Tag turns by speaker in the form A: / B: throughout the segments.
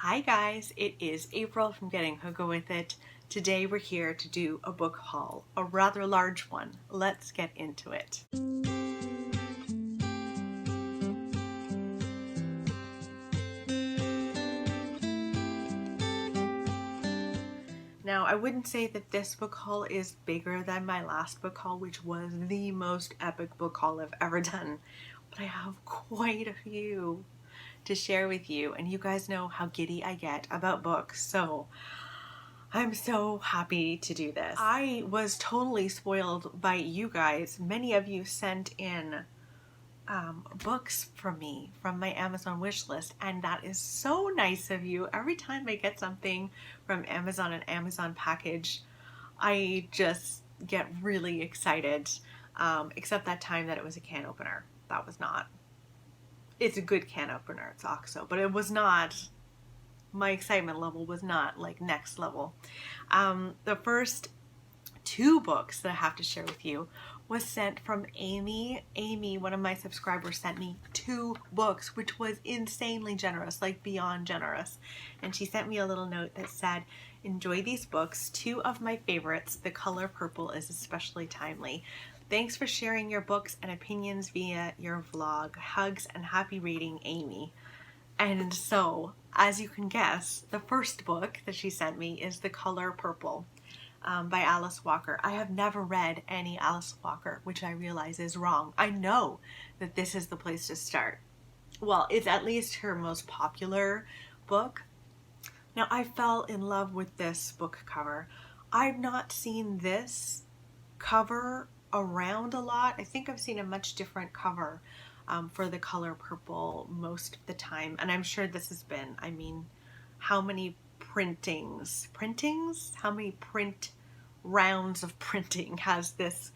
A: Hi guys, it is April from Getting Hookah With It. Today we're here to do a book haul, a rather large one. Let's get into it. Now, I wouldn't say that this book haul is bigger than my last book haul, which was the most epic book haul I've ever done, but I have quite a few to share with you, and you guys know how giddy I get about books, so I'm so happy to do this. I was totally spoiled by you guys. Many of you sent in books from me from my Amazon wish list, and that is so nice of you. Every time I get something from Amazon, an Amazon package, I just get really excited, except that time that it was a can opener. That was not. It's a good can opener, it's OXO, but it was not, my excitement level was not like next level. The first two books that I have to share with you was sent from Amy. Amy, one of my subscribers, sent me 2 books, which was insanely generous, like beyond generous. And she sent me a little note that said, "Enjoy these books. 2 of my favorites. The color purple is especially timely. Thanks for sharing your books and opinions via your vlog. Hugs and happy reading, Amy." And so, as you can guess, the first book that she sent me is The Color Purple by Alice Walker. I have never read any Alice Walker, which I realize is wrong. I know that this is the place to start. Well, it's at least her most popular book. Now, I fell in love with this book cover. I've not seen this cover around a lot. I think I've seen a much different cover for The Color Purple most of the time, and I'm sure this has been, I mean, how many printings, how many print rounds of printing has this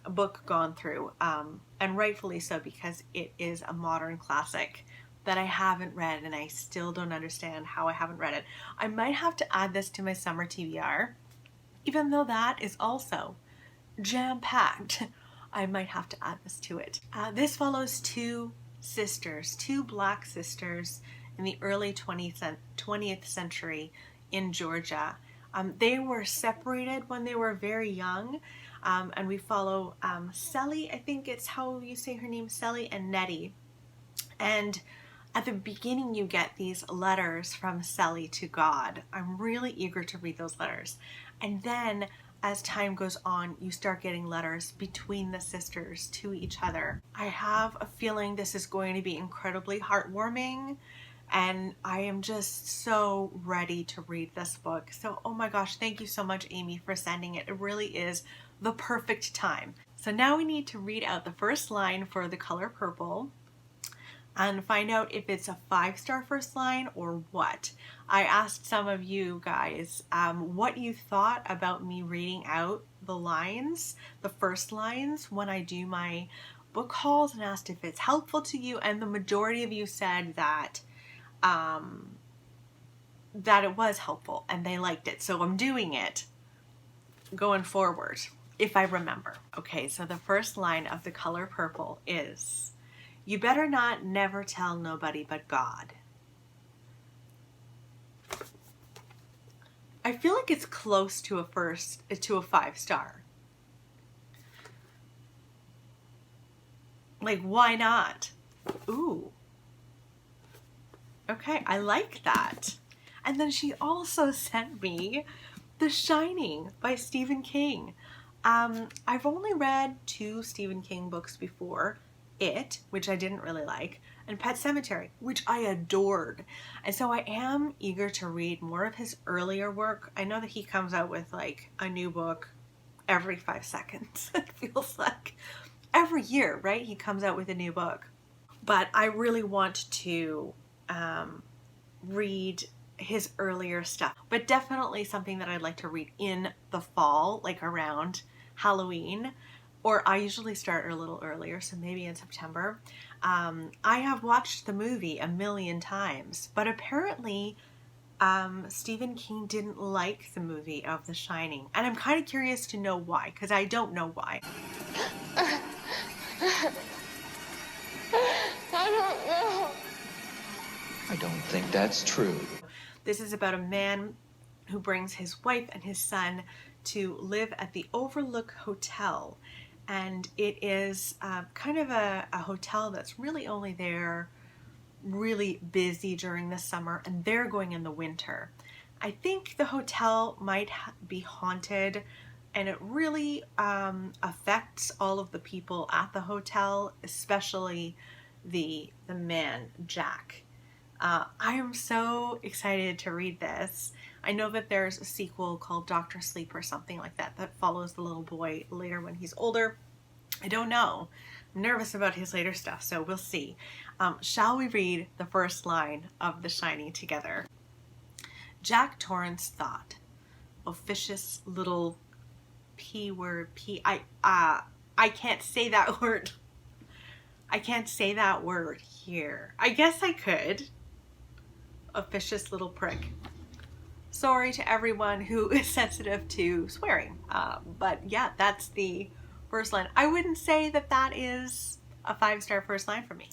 A: book gone through, and rightfully so, because it is a modern classic that I haven't read, and I still don't understand how I haven't read it. I might have to add this to my summer TBR, even though that is also jam-packed. I might have to add this to it. This follows 2 sisters, 2 black sisters in the early 20th century in Georgia. They were separated when they were very young, and we follow Sally, I think it's how you say her name, Sally, and Nettie. And at the beginning you get these letters from Sally to God. I'm really eager to read those letters. And then as time goes on, you start getting letters between the sisters to each other. I have a feeling this is going to be incredibly heartwarming, and I am just so ready to read this book. So, oh my gosh, thank you so much, Amy, for sending it. It really is the perfect time. So now we need to read out the first line for The Color Purple and find out if it's a 5-star first line or what. I asked some of you guys what you thought about me reading out the lines, the first lines, when I do my book hauls, and asked if it's helpful to you, and the majority of you said that that it was helpful and they liked it. So I'm doing it going forward, if I remember. Okay, so the first line of The Color Purple is, "You better not never tell nobody but God." I feel like it's close to a 5-star. Like, why not? Ooh. Okay, I like that. And then she also sent me The Shining by Stephen King. I've only read 2 Stephen King books before. It, which I didn't really like, and Pet Sematary, which I adored. And so I am eager to read more of his earlier work. I know that he comes out with like a new book every 5 seconds. It feels like every year, right? He comes out with a new book. But I really want to read his earlier stuff, but definitely something that I'd like to read in the fall, like around Halloween. Or I usually start a little earlier, so maybe in September. I have watched the movie a million times, but apparently Stephen King didn't like the movie of The Shining. And I'm kind of curious to know why, because I don't know why.
B: I don't know.
C: I don't think that's true.
A: This is about a man who brings his wife and his son to live at the Overlook Hotel. And it is kind of a hotel that's really only there really busy during the summer, and they're going in the winter. I think the hotel might be haunted, and it really affects all of the people at the hotel, especially the man, Jack. I am so excited to read this. I know that there's a sequel called Dr. Sleep or something like that that follows the little boy later when he's older. I don't know. I'm nervous about his later stuff, so we'll see. Shall we read the first line of The Shining together? Jack Torrance thought, officious little P word, I can't say that word. I can't say that word here. I guess I could. Officious little prick. Sorry to everyone who is sensitive to swearing. But yeah, that's the first line. I wouldn't say that that is a 5-star first line for me.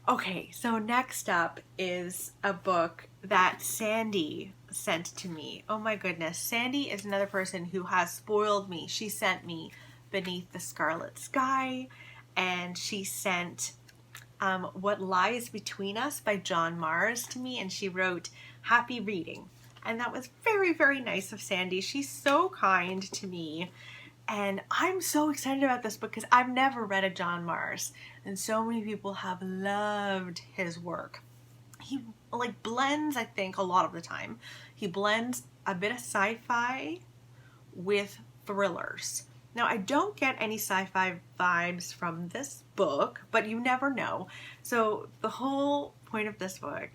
A: Okay, so next up is a book that Sandy sent to me. Oh my goodness. Sandy is another person who has spoiled me. She sent me Beneath the Scarlet Sky, and she sent What Lies Between Us by John Mars to me, and she wrote, happy reading. And that was very, very nice of Sandy. She's so kind to me. And I'm so excited about this book because I've never read a John Mars, and so many people have loved his work. He like blends, I think, a lot of the time. He blends a bit of sci-fi with thrillers. Now, I don't get any sci-fi vibes from this book, but you never know. So the whole point of this book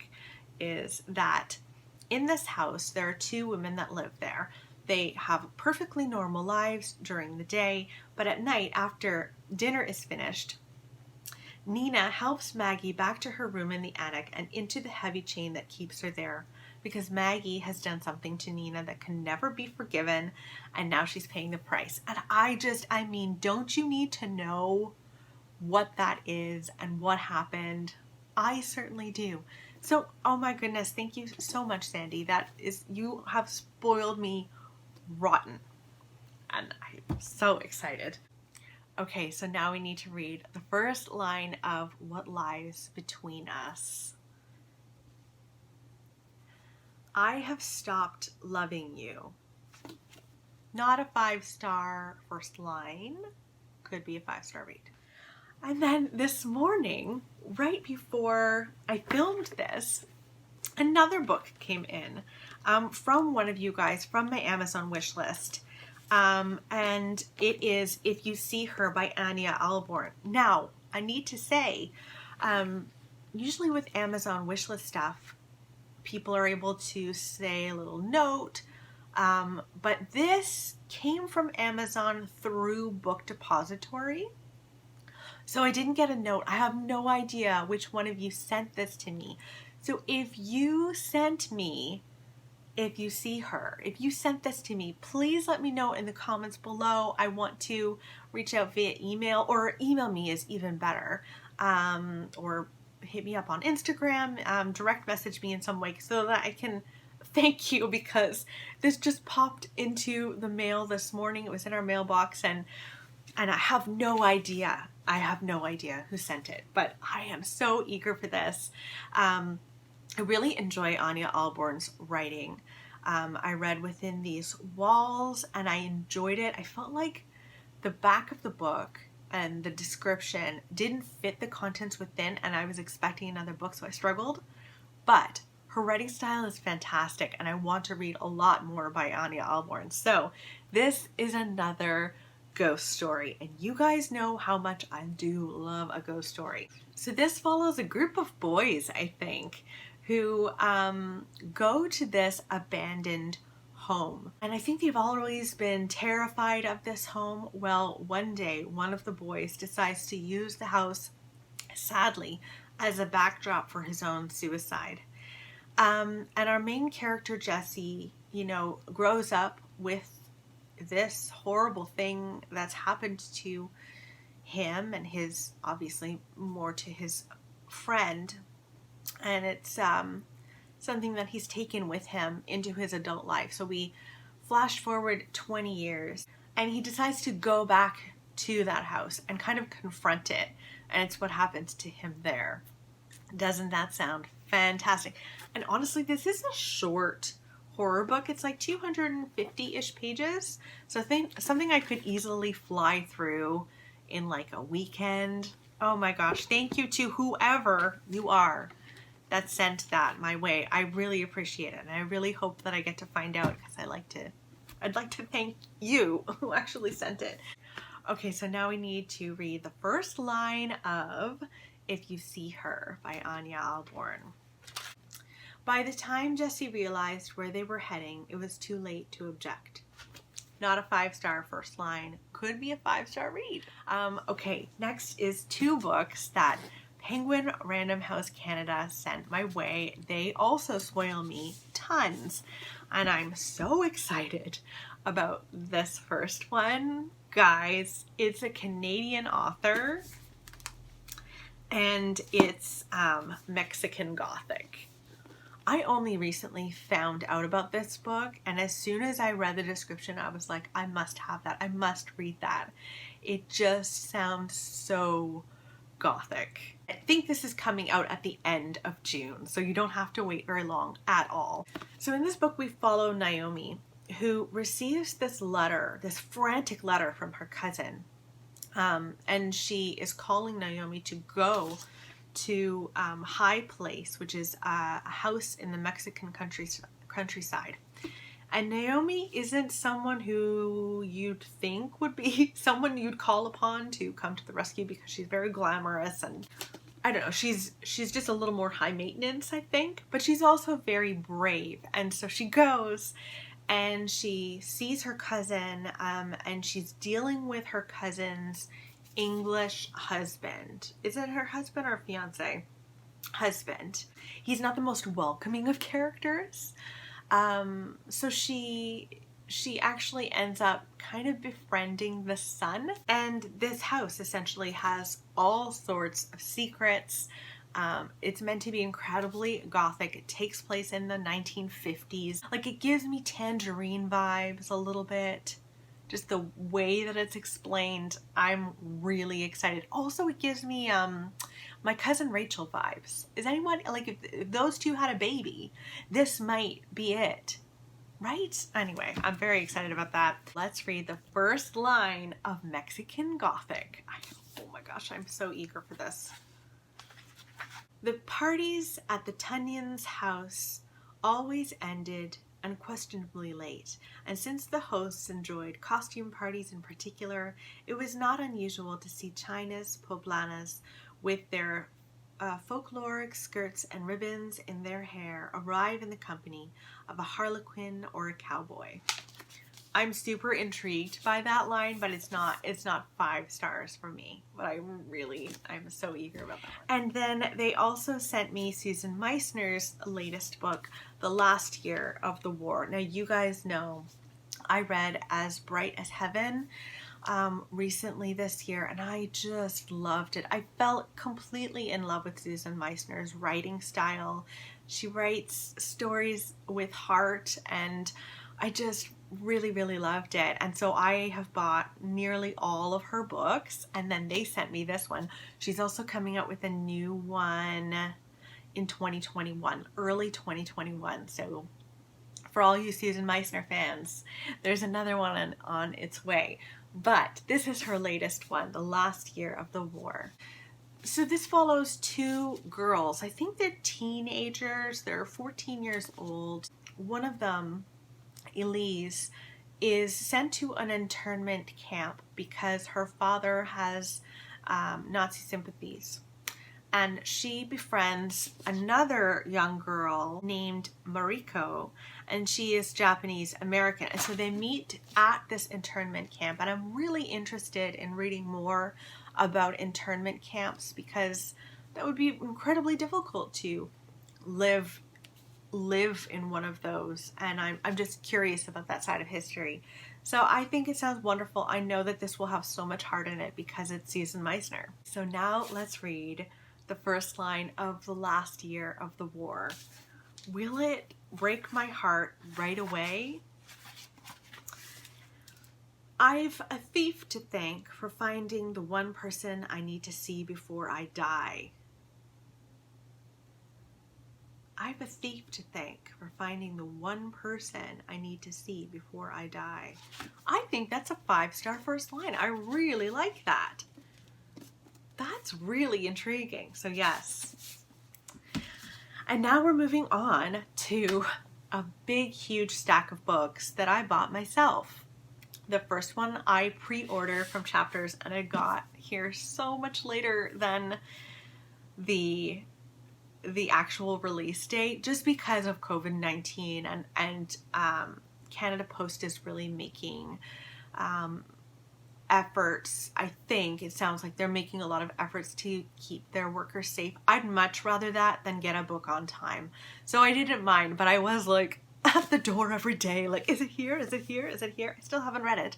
A: is that in this house, there are 2 women that live there. They have perfectly normal lives during the day, but at night, after dinner is finished, Nina helps Maggie back to her room in the attic and into the heavy chain that keeps her there, because Maggie has done something to Nina that can never be forgiven, and now she's paying the price. And I mean, don't you need to know what that is and what happened? I certainly do. So, oh my goodness, thank you so much, Sandy. You have spoiled me rotten, and I'm so excited. Okay, so now we need to read the first line of What Lies Between Us. I have stopped loving you. Not a 5-star first line, could be a 5-star read. And then this morning, right before I filmed this, another book came in from one of you guys, from my Amazon wish list. And it is If You See Her by Anya Alborn. Now, I need to say, usually with Amazon wishlist stuff, people are able to say a little note, but this came from Amazon through Book Depository. So I didn't get a note. I have no idea which one of you sent this to me. So if you sent me If You See Her, if you sent this to me, please let me know in the comments below. I want to reach out via email, or email me is even better, or hit me up on Instagram, direct message me in some way so that I can thank you, because this just popped into the mail this morning. It was in our mailbox, and I have no idea. I have no idea who sent it, but I am so eager for this. I really enjoy Anya Alborn's writing. I read Within These Walls, and I enjoyed it. I felt like the back of the book and the description didn't fit the contents within, and I was expecting another book, so I struggled. But her writing style is fantastic, and I want to read a lot more by Anya Alborn. So this is another ghost story, and you guys know how much I do love a ghost story. So this follows a group of boys, I think, who go to this abandoned home, and I think they've always been terrified of this home. Well, one day one of the boys decides to use the house, sadly, as a backdrop for his own suicide. And our main character, Jesse, grows up with this horrible thing that's happened to him and obviously more to his friend. And it's something that he's taken with him into his adult life. So we flash forward 20 years and he decides to go back to that house and kind of confront it. And it's what happens to him there. Doesn't that sound fantastic? And honestly, this is a short horror book. It's like 250-ish pages. So I think something I could easily fly through in like a weekend. Oh my gosh, thank you to whoever you are that sent that my way. I really appreciate it, and I really hope that I get to find out, because I'd like to thank you who actually sent it. Okay, so now we need to read the first line of If You See Her by Anya Alborn. By the time Jesse realized where they were heading, it was too late to object. Not a 5-star first line. Could be a 5-star read. Okay, next is 2 books that Penguin Random House Canada sent my way. They also spoil me tons, and I'm so excited about this first one. Guys, it's a Canadian author, and it's Mexican Gothic. I only recently found out about this book, and as soon as I read the description, I was like, I must have that. I must read that. It just sounds so Gothic. I think this is coming out at the end of June, so you don't have to wait very long at all. So in this book, we follow Naomi, who receives this letter, this frantic letter from her cousin. And she is calling Naomi to go to High Place, which is a house in the Mexican countryside. And Naomi isn't someone who you'd think would be someone you'd call upon to come to the rescue, because she's very glamorous, and I don't know, she's just a little more high maintenance, I think, but she's also very brave. And so she goes and she sees her cousin, and she's dealing with her cousin's English husband. Is it her husband or fiance? Husband. He's not the most welcoming of characters. So she actually ends up kind of befriending the son, and this house essentially has all sorts of secrets. It's meant to be incredibly Gothic. It takes place in the 1950s. Like, it gives me Tangerine vibes a little bit. Just the way that it's explained, I'm really excited. Also, it gives me My Cousin Rachel vibes. Is anyone, like, if those two had a baby, this might be it, right? Anyway, I'm very excited about that. Let's read the first line of Mexican Gothic. Oh my gosh, I'm so eager for this. The parties at the Tunyon's house always ended unquestionably late, and since the hosts enjoyed costume parties in particular, it was not unusual to see Chinas poblanas with their folkloric skirts and ribbons in their hair arrive in the company of a harlequin or a cowboy. I'm super intrigued by that line, but it's not 5 stars for me. But I'm so eager about that one. And then they also sent me Susan Meissner's latest book, The Last Year of the War. Now, you guys know I read As Bright as Heaven recently this year, and I just loved it. I felt completely in love with Susan Meissner's writing style. She writes stories with heart, and I just really, really loved it. And so I have bought nearly all of her books, and then they sent me this one. She's also coming out with a new one in 2021, early 2021. So for all you Susan Meissner fans, there's another one on its way. But this is her latest one, The Last Year of the War. So this follows 2 girls. I think they're teenagers. They're 14 years old. One of them, Elise, is sent to an internment camp because her father has Nazi sympathies. And she befriends another young girl named Mariko, and she is Japanese American. And so they meet at this internment camp, and I'm really interested in reading more about internment camps, because that would be incredibly difficult to live in one of those, and I'm just curious about that side of history. So I think it sounds wonderful. I know that this will have so much heart in it because it's Susan Meissner. So now let's read the first line of The Last Year of the War. Will it break my heart right away? I've a thief to thank for finding the one person I need to see before I die. I've a thief to thank for finding the one person I need to see before I die. I think that's a 5-star first line. I really like that. That's really intriguing. So yes. And now we're moving on to a big, huge stack of books that I bought myself. The first one I pre-ordered from Chapters, and I got here so much later than the actual release date, just because of COVID-19 and Canada Post is really making efforts. I think it sounds like they're making a lot of efforts to keep their workers safe. I'd much rather that than get a book on time. So I didn't mind, but I was like at the door every day, like, is it here? Is it here? Is it here? I still haven't read it.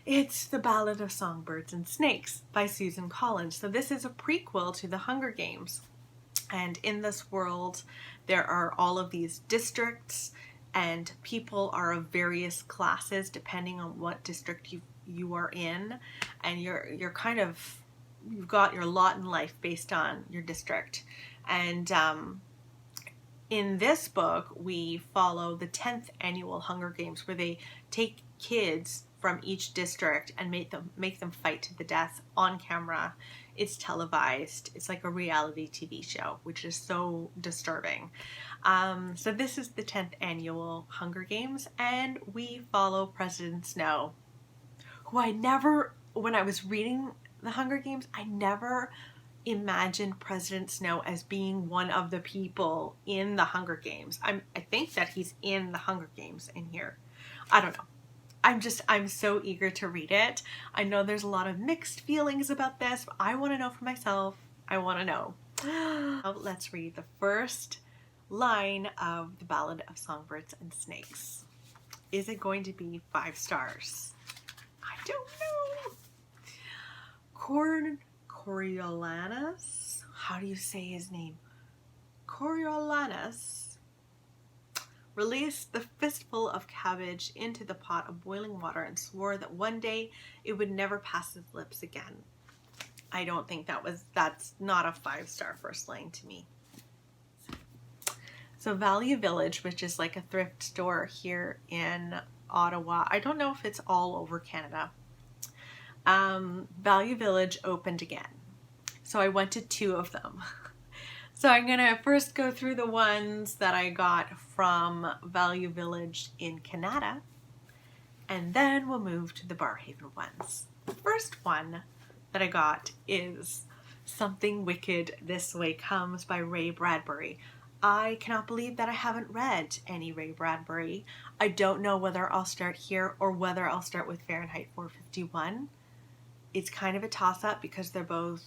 A: It's The Ballad of Songbirds and Snakes by Susan Collins. So this is a prequel to The Hunger Games. And in this world, there are all of these districts, and people are of various classes depending on what district you are in, and you're kind of, you've got your lot in life based on your district. And in this book, we follow the 10th annual Hunger Games, where they take kids from each district and make them fight to the death on camera. It's televised. It's like a reality TV show, which is so disturbing. So this is the 10th annual Hunger Games, and we follow President Snow, who I never, when I was reading the Hunger Games, I never imagined President Snow as being one of the people in the Hunger Games. I think that he's in the Hunger Games in here. I don't know. I'm so eager to read it. I know there's a lot of mixed feelings about this, but I want to know for myself. I want to know. Now let's read the first line of The Ballad of Songbirds and Snakes. Is it going to be 5 stars? I don't know. Coriolanus, how do you say his name? Coriolanus released the fistful of cabbage into the pot of boiling water and swore that one day it would never pass his lips again. I don't think that's not a 5-star first line to me. So Value Village, which is like a thrift store here in Ottawa. I don't know if it's all over Canada. Value Village opened again. So I went to 2 of them. So I'm gonna first go through the ones that I got from Value Village in Canada, and then we'll move to the Barrhaven ones. The first one that I got is Something Wicked This Way Comes by Ray Bradbury. I cannot believe that I haven't read any Ray Bradbury. I don't know whether I'll start here or whether I'll start with Fahrenheit 451. It's kind of a toss-up because they're both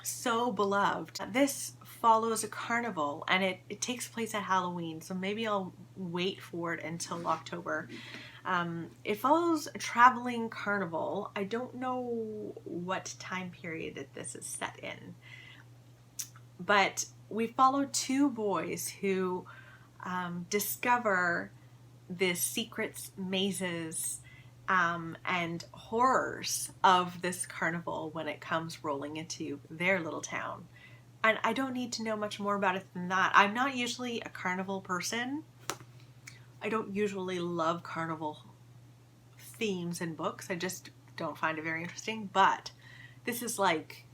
A: so beloved. This follows a carnival, and it takes place at Halloween, so maybe I'll wait for it until October. It follows a traveling carnival. I don't know what time period that this is set in, but we follow 2 boys who discover the secrets, mazes, and horrors of this carnival when it comes rolling into their little town. And I don't need to know much more about it than that. I'm not usually a carnival person. I don't usually love carnival themes in books. I just don't find it very interesting. But this is like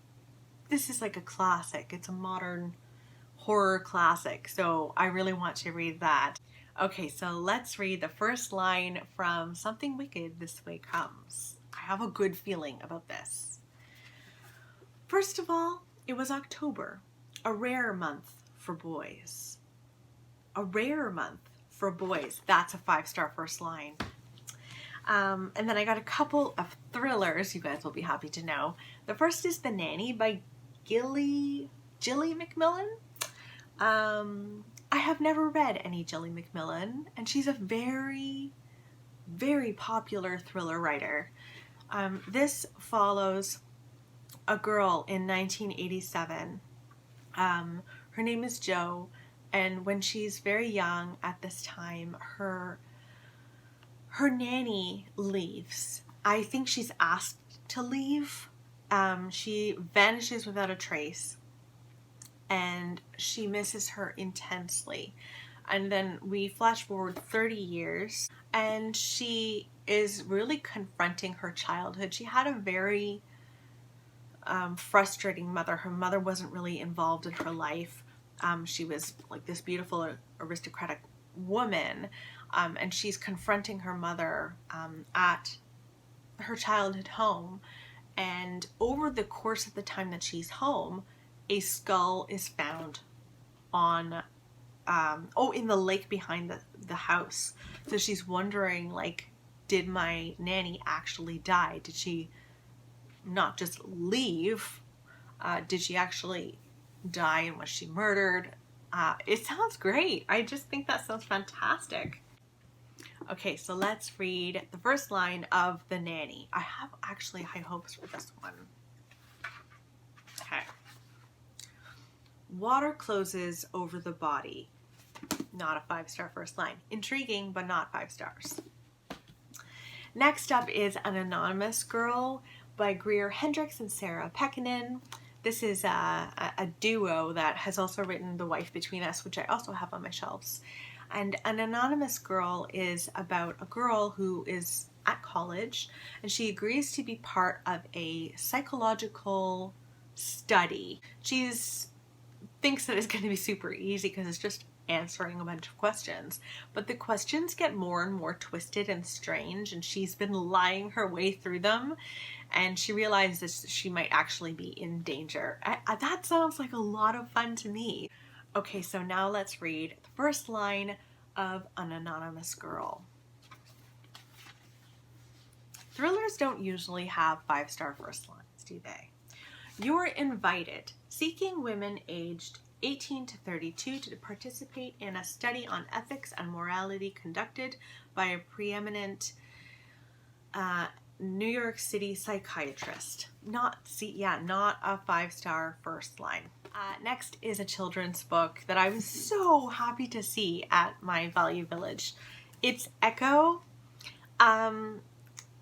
A: a classic. It's a modern horror classic. So I really want to read that. Okay, so let's read the first line from Something Wicked This Way Comes. I have a good feeling about this. First of all, it was October, a rare month for boys. A rare month for boys. That's a 5-star first line. And then I got a couple of thrillers you guys will be happy to know. The first is The Nanny by Gilly McMillan. I have never read any Gilly McMillan, and she's a very, very popular thriller writer. This follows a girl in 1987. Her name is Jo, And when she's very young at this time, her nanny leaves. I think she's asked to leave. She vanishes without a trace, and she misses her intensely. And then we flash forward 30 years, and she is really confronting her childhood. She had a very frustrating mother. Her mother wasn't really involved in her life. She was like this beautiful aristocratic woman, and she's confronting her mother at her childhood home. And over the course of the time that she's home, a skull is found on in the lake behind the house. So she's wondering, like, did my nanny actually die? Did she not just leave? Did she actually die, and was she murdered? It sounds great. I just think that sounds fantastic. Okay, so let's read the first line of The Nanny. I have actually high hopes for this one. Okay. Water closes over the body. Not a 5-star first line. Intriguing, but not 5 stars. Next up is An Anonymous Girl by Greer Hendricks and Sarah Pekkanen. This is a duo that has also written The Wife Between Us, which I also have on my shelves. And An Anonymous Girl is about a girl who is at college, and she agrees to be part of a psychological study. She thinks that it's going to be super easy because it's just answering a bunch of questions. But the questions get more and more twisted and strange, and she's been lying her way through them, and she realizes she might actually be in danger. That sounds like a lot of fun to me. Okay, so now let's read the first line of An Anonymous Girl. Thrillers don't usually have 5-star first lines, do they? You're invited, seeking women aged 18 to 32 to participate in a study on ethics and morality conducted by a preeminent New York City psychiatrist. Not a 5-star first line. Next is a children's book that I was so happy to see at my Value Village. It's Echo. I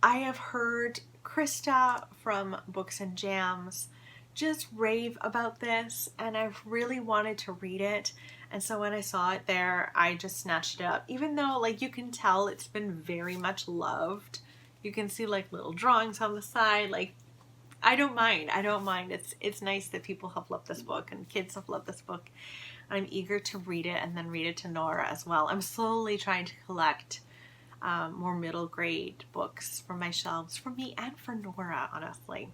A: have heard Krista from Books and Jams just rave about this, and I've really wanted to read it. And so when I saw it there, I just snatched it up. Even though, like, you can tell it's been very much loved. You can see like little drawings on the side. Like, I don't mind. It's nice that people have loved this book and kids have loved this book. I'm eager to read it and then read it to Nora as well. I'm slowly trying to collect more middle grade books from my shelves for me and for Nora, honestly.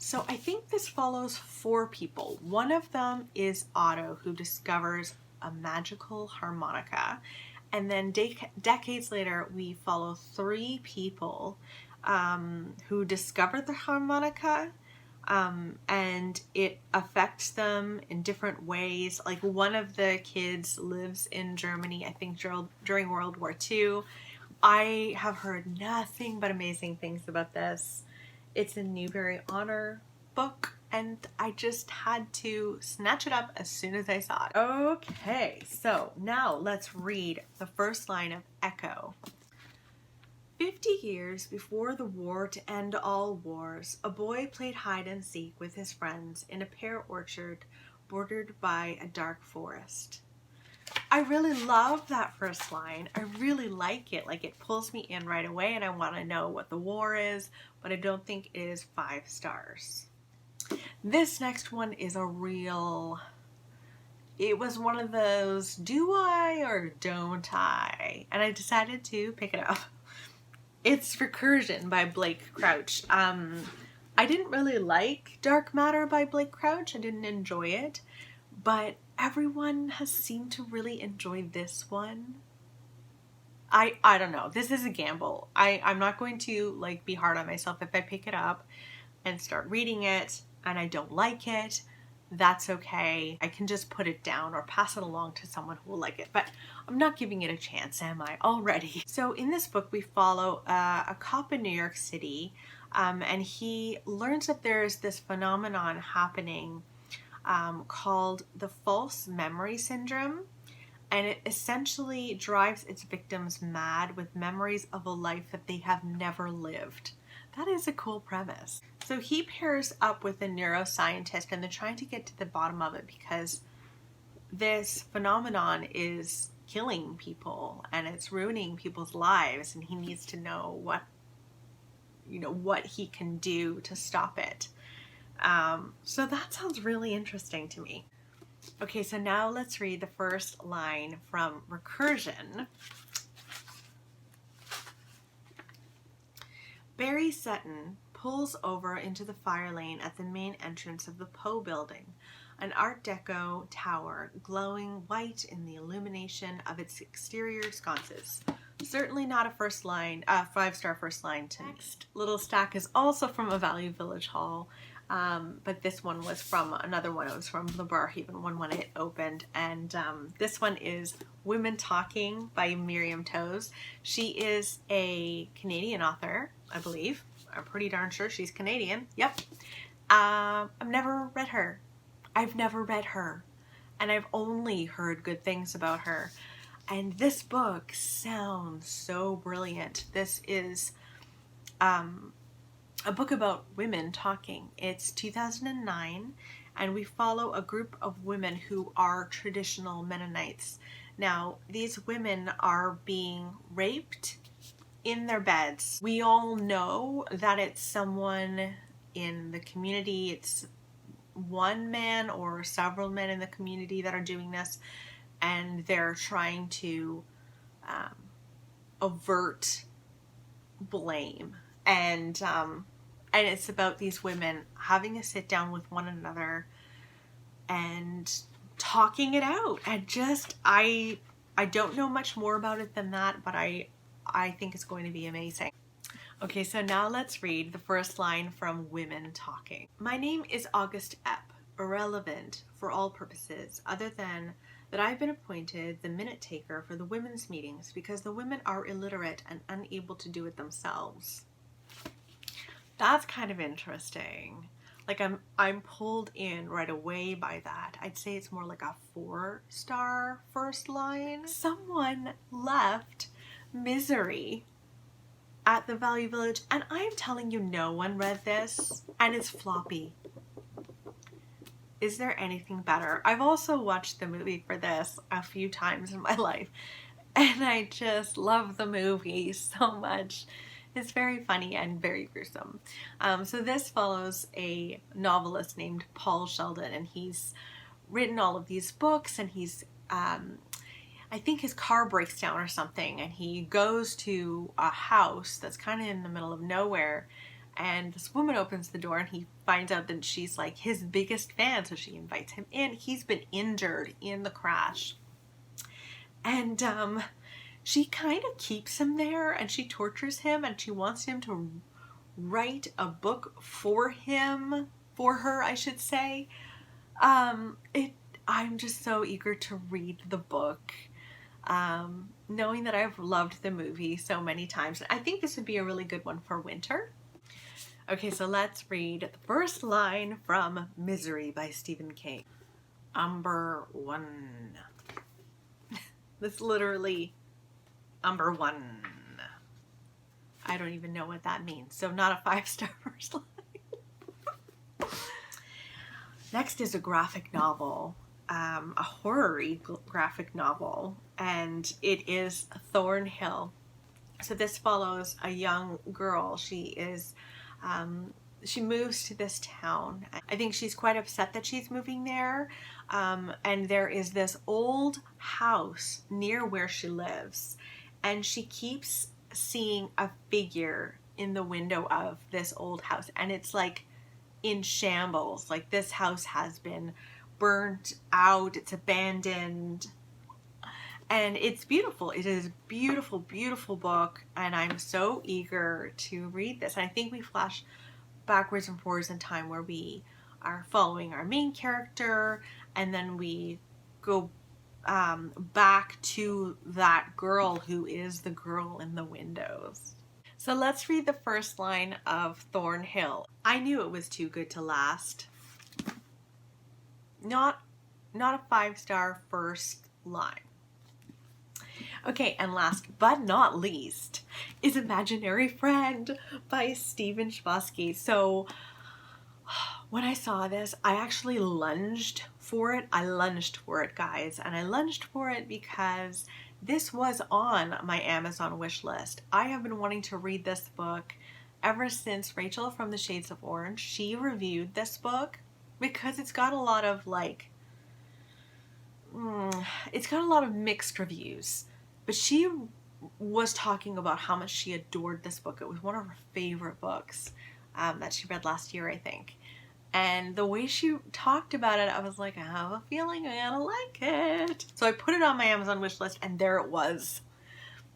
A: So I think this follows 4 people. One of them is Otto, who discovers a magical harmonica. And then decades later, we follow 3 people who discover the harmonica, and it affects them in different ways. Like, one of the kids lives in Germany, I think during World War II. I have heard nothing but amazing things about this. It's a Newbery Honor book, and I just had to snatch it up as soon as I saw it. Okay, so now let's read the first line of Echo. 50 years before the war to end all wars, a boy played hide and seek with his friends in a pear orchard bordered by a dark forest. I really love that first line. I really like it. Like, it pulls me in right away, and I want to know what the war is, but I don't think it is 5 stars. This next one is it was one of those, do I or don't I? And I decided to pick it up. It's Recursion by Blake Crouch. I didn't really like Dark Matter by Blake Crouch. I didn't enjoy it, but everyone has seemed to really enjoy this one. I don't know. This is a gamble. I'm not going to, like, be hard on myself if I pick it up and start reading it and I don't like it. That's okay. I can just put it down or pass it along to someone who will like it. But I'm not giving it a chance, am I? Already. So in this book, we follow a cop in New York City, and he learns that there's this phenomenon happening called the false memory syndrome. and it essentially drives its victims mad with memories of a life that they have never lived. That is a cool premise. So he pairs up with a neuroscientist, and they're trying to get to the bottom of it because this phenomenon is killing people and it's ruining people's lives, and he needs to know what he can do to stop it. So that sounds really interesting to me. Okay, so now let's read the first line from Recursion. Barry Sutton pulls over into the fire lane at the main entrance of the Poe building, an Art Deco tower glowing white in the illumination of its exterior sconces. Certainly not a five-star first line to next. Little Stack is also from a Value Village Hall, but this one was from another one. It was from the Barhaven one when it opened, and this one is Women Talking by Miriam Toews. She is a Canadian author, I believe. I'm pretty darn sure she's Canadian. Yep. I've never read her, and I've only heard good things about her. And this book sounds so brilliant. This is a book about women talking. It's 2009, and we follow a group of women who are traditional Mennonites. Now, these women are being raped in their beds. We all know that it's someone in the community. It's one man or several men in the community that are doing this, and they're trying to avert blame. And it's about these women having a sit down with one another and talking it out. And just, I don't know much more about it than that, but I think it's going to be amazing. Okay, so now let's read the first line from Women Talking. My name is August Epp, irrelevant for all purposes other than that I've been appointed the minute taker for the women's meetings because the women are illiterate and unable to do it themselves. That's kind of interesting. Like I'm pulled in right away by that. I'd say it's more like a 4-star first line. Someone left Misery at the Value Village, and I'm telling you, no one read this, and it's floppy. Is there anything better? I've also watched the movie for this a few times in my life, and I just love the movie so much. It's very funny and very gruesome. So this follows a novelist named Paul Sheldon, and he's written all of these books, and he's I think his car breaks down or something, and he goes to a house that's kind of in the middle of nowhere, and this woman opens the door, and he finds out that she's like his biggest fan, so she invites him in. He's been injured in the crash, and she kind of keeps him there, and she tortures him, and she wants him to write a book for her, I should say. I'm just so eager to read the book. Knowing that I've loved the movie so many times. I think this would be a really good one for winter. Okay, so let's read the first line from Misery by Stephen King. Number 1. That's literally number 1. I don't even know what that means, so not a 5-star first line. Next is a graphic novel. A horror-y graphic novel, and it is Thornhill. So this follows a young girl. She moves to this town. I think she's quite upset that she's moving there, and there is this old house near where she lives, and she keeps seeing a figure in the window of this old house, and it's like in shambles. Like, this house has been burnt out, it's abandoned, and it's beautiful. It is a beautiful, beautiful book, and I'm so eager to read this. And I think we flash backwards and forwards in time where we are following our main character, and then we go back to that girl who is the girl in the windows. So let's read the first line of Thornhill. I knew it was too good to last. Not a 5-star first line. Okay, and last but not least is Imaginary Friend by Stephen Chbosky. So when I saw this, I actually lunged for it. I lunged for it, guys, and I lunged for it because this was on my Amazon wish list. I have been wanting to read this book ever since Rachel from the Shades of Orange. She reviewed this book because it's got a lot of it's got a lot of mixed reviews, but she was talking about how much she adored this book. It was one of her favorite books that she read last year, I think. And the way she talked about it, I was like, I have a feeling I'm gonna like it. So I put it on my Amazon wish list, and there it was.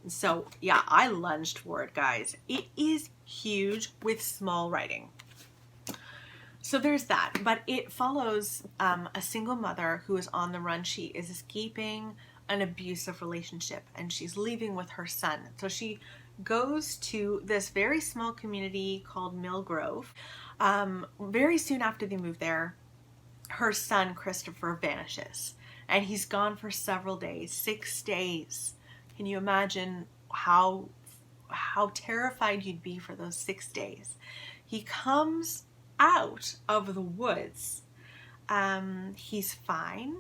A: So yeah, I lunged for it, guys. It is huge with small writing. So there's that, but it follows a single mother who is on the run. She is escaping an abusive relationship and she's leaving with her son. So she goes to this very small community called Mill Grove. Very soon after they move there, her son Christopher vanishes and he's gone for several days, 6 days. Can you imagine how terrified you'd be for those 6 days? He comes out of the woods. He's fine.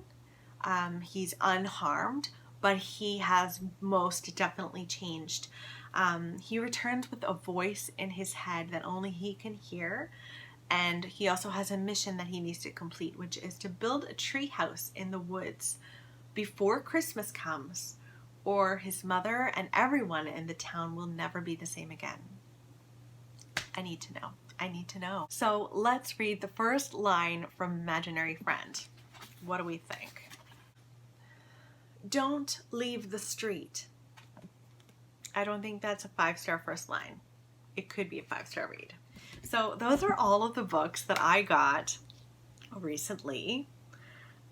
A: He's unharmed, but he has most definitely changed. He returns with a voice in his head that only he can hear. And he also has a mission that he needs to complete, which is to build a tree house in the woods before Christmas comes, or his mother and everyone in the town will never be the same again. I need to know. I need to know. So let's read the first line from Imaginary Friend. What do we think? Don't leave the street. I don't think that's a 5-star first line. It could be a 5-star read. So those are all of the books that I got recently.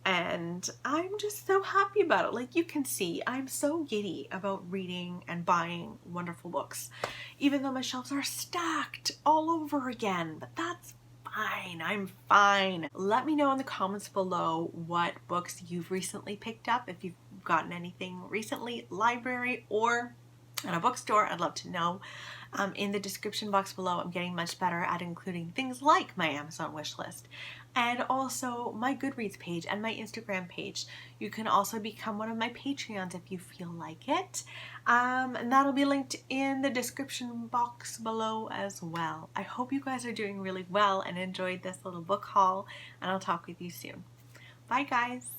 A: And I'm just so happy about it. Like you can see, I'm so giddy about reading and buying wonderful books, even though my shelves are stacked all over again, but that's fine. I'm fine. Let me know in the comments below what books you've recently picked up, if you've gotten anything recently, library or at a bookstore. I'd love to know. In the description box below, I'm getting much better at including things like my Amazon wish list and also my Goodreads page and my Instagram page. You can also become one of my Patreons if you feel like it. And that'll be linked in the description box below as well. I hope you guys are doing really well and enjoyed this little book haul, and I'll talk with you soon. Bye, guys.